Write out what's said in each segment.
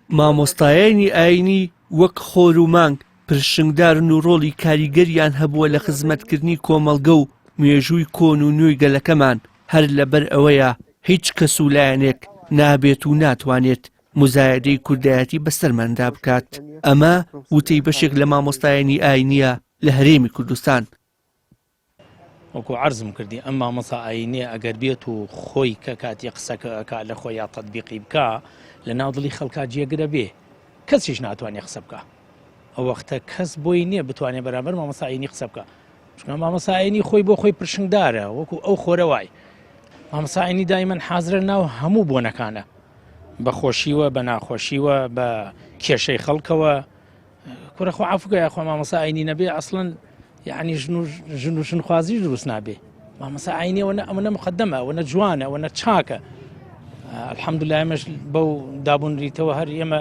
مامۆستایانی ئاینی وەک خۆر و مانگ پرشنگدارن و ڕۆڵی کاریگەریان هەبووە لە خزمەتکردنی کۆمەڵگە و مێژووی کۆن و نوێی گەلەکەمان هەر لەبەر ئەوەیە هیچ کەس و لایەنێک نابێت و ناتوانێت مزایدەی کوردایەتی بەسەرماندا بکات. ئەمە وتەی بەشێک لە مامۆستایانی ئاینیە لە هەرێمی کوردستان. وەکو عەرزم کردی ئەم مامۆستا ئاینیە ئەگەر بێت و خۆی کە کاتی قسەکە ئەکا لە خۆی یا تەطبیقی بکە لە ناو دڵی خەڵکا جێگرە بێ کەسیش ناتوانێت قسە بکە. ئەو وەختە کەس بۆی نییە بتوانێت بەرامبەر مامۆستا ئاینی قسە بکە. چونکە مامۆستا ئاینی خۆی بۆ خۆی پرشنگدارە وەکو ئەو خۆرەوای. مامۆستا ئاینی دایمەن حازرە ناو هەموو بۆنەکانە بە خۆشیوە بە ناخۆشیوە بە کێشەی خەڵکەوە. کوڕەخوا عەفو بکە یاخوا مامۆستا ئاینی نەبێ ئەسڵەن یعنی ژن و شنخوازی دروست نابێ. مامۆستا ئاینی ئەوەنە مقدمە ئەوەنە جوانە ئەوەنە چاکە. الحەمدوللا ئێمەش بەو دابوونریتەوە هەر ئێمە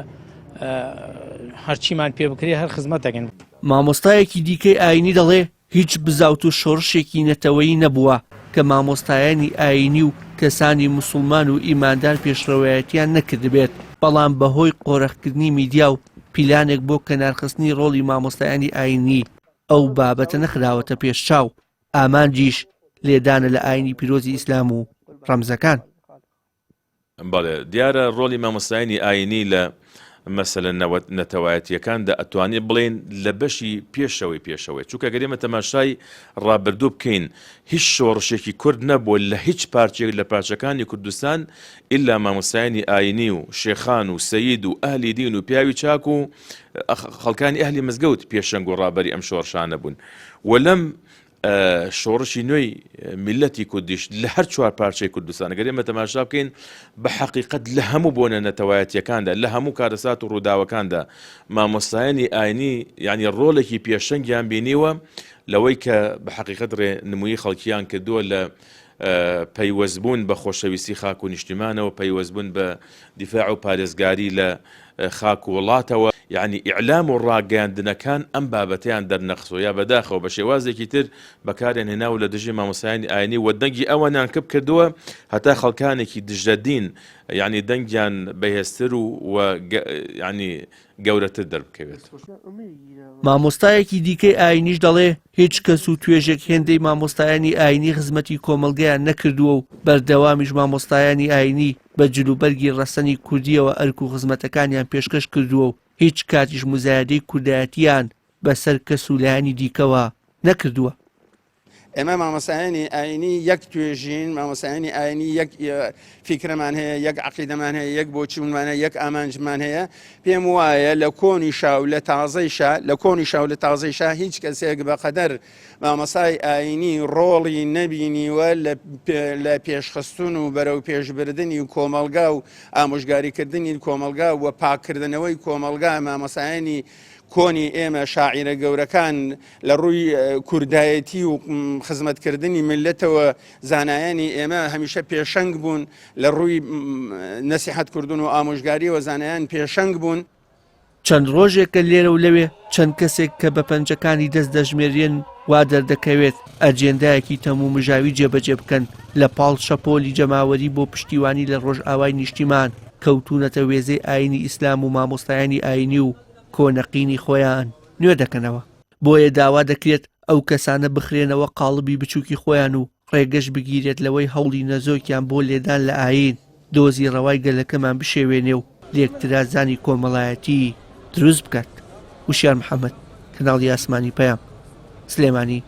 هەرچیمان پێ بکرێ هەر خزمەت دەکەین. مامۆستایەکی دیکەی ئاینی دەڵێ هیچ بزاوت و شۆڕشێکی نەتەوەیی نەبووە کە مامۆستایانی ئاینی و کەسانی موسڵمان و ئیماندار پێشڕەوایەتیان نەکردبێت، بەڵام بەهۆی قۆڕەخکردنی میدیا و پیلانێک بۆ کەنارخستنی ڕۆڵی مامۆستایانی ئاینی ئەو بابەتە نەخراوەتە پێش چاو. ئامانجیش لێدانە لە ئاینی پیرۆزی ئیسلام و ڕەمزەکان. بەڵێ دیارە ڕۆڵی مامۆستایانی ئاینی لە مەسەلە نەتەوایەتیەکاندا ئەتوانێت بڵێن لە بەشی پێشەوەی چونکە گەر ئێمە تەماشای ڕابردوو بکەین هیچ شۆڕشێکی کورد نەبووە لە هیچ پارچێک لە پارچەکانی کوردستان ئیلا مامۆستایانی ئاینی و شێخان و سەید و ئەهلی دین و پیاوی چاک و خەڵکانی ئەهلی مزگەوت پێشەنگ و ڕابەری ئەم شۆڕشانە بوون. وەلەم شۆڕشی نوێی میلەتی کوردیش لە هەر چوار پارچەی کوردستان گەر ئێمە تەماشا بکەین بە حەقیقەت لە هەموو بۆنە نەتەوایەتیەکاندا لە هەموو کارەسات و ڕووداوەکاندا مامۆستایانی ئاینی یعنی ڕۆڵێکی پێشەنگیان بینیوە لەوەی کە بە حەقیقەت ڕێنمووی خەڵکیان کردووە لە پەیوەستبوون بە خۆشەویستی خاک و نیشتیمانەوە پەیوەستبوون بە دیفاع و پارێزگاری لە خاک و وڵاتەوە یعنی ئیعلام و ڕاگەیاندنەکان ئەم بابەتیان دەرنەخسۆ یا بەداخەوە بە شێوازێکی تر بەکارێن هێناو لە دژی مامۆستایانی ئاینی و دەنگی ئەوانیان کەب کردووە هەتا خەڵکانێکی دژەدین یعنی دەنگیان بەهێزتر و یعنی گەورەتر دەربکەوێت. مامۆستایەکی دیکەی ئاینیش دەڵێ هیچ کەس و توێژێک هێندەی مامۆستایانی ئاینی خزمەتی کۆمەڵگەیان نەکردووە و بەردەوامیش مامۆستایانی ئاینی بە جلوبەرگی ڕەسەنی کوردیەوە ئەرک و خزمەتەکانیان پێشکەش کردووە و هیچ کاتیش مزایدەی کوردایەتیان بەسەر کەس و لایەنی دیکەوە نەکردووە. ئێمە مامۆستایانی ئاینی یەک توێژین، مامۆستایانی ئاینی یەک فیکرەمان هەیە، یەک عەقیدەمان هەیە، یەک بۆچوونمان هەیە، یەک ئامانجمان هەیە. پێم وایە لە کۆنی شا و لە تازەی شا هیچ کەسێک بەقەدەر مامۆستای ئاینی ڕۆڵی نەبینیوە لە پێشخستون و بەرەو پێشبردننی کۆمەڵگا و ئامۆژگاریکردنی کۆمەڵگا و پاکردنەوەی کۆمەڵگا مامۆستایانی کۆنی ئێمە شاعیرە گەورەکان لە ڕووی کوردایەتی و خزمەتکردنی ملەتەوە زانایانی ئێمە هەمیشە پێشەنگ بوون لە ڕووی نەسیحەتکردن و ئامۆژگاریەوە زانایان پێشەنگ بوون. چەند ڕۆژێکە لێرە و لەوێ چەند کەسێک کە بە پەنجەکانی دەست دەژمێرێن وا دەردەکەوێت ئەجێندایەکی تەموو مژاوی جێبەجێ بکەن لە پاڵ شەپۆلی جەماوەری بۆ پشتیوانی لە ڕۆژئاوای نیشتیمان کەوتونەتە وێزەی ئاینی ئیسلام و مامۆستایانی ئاینی و کۆنەقینی خۆیان نوێ دەکەنەوە. بۆیە داوا دەکرێت ئەو کەسانە بخرێنەوە قاڵبی بچووکی خۆیان و ڕێگەش بگیرێت لەوەی هەوڵی نەزۆکیان بۆ لێدان لە ئاین دۆزی ڕەوای گەلەکەمان بشێوێنێ و لێکترازانی کۆمەڵایەتی دروست بکات. وشیار محەممەد، کەناڵی ئاسمانی پەیام، سلێمانی.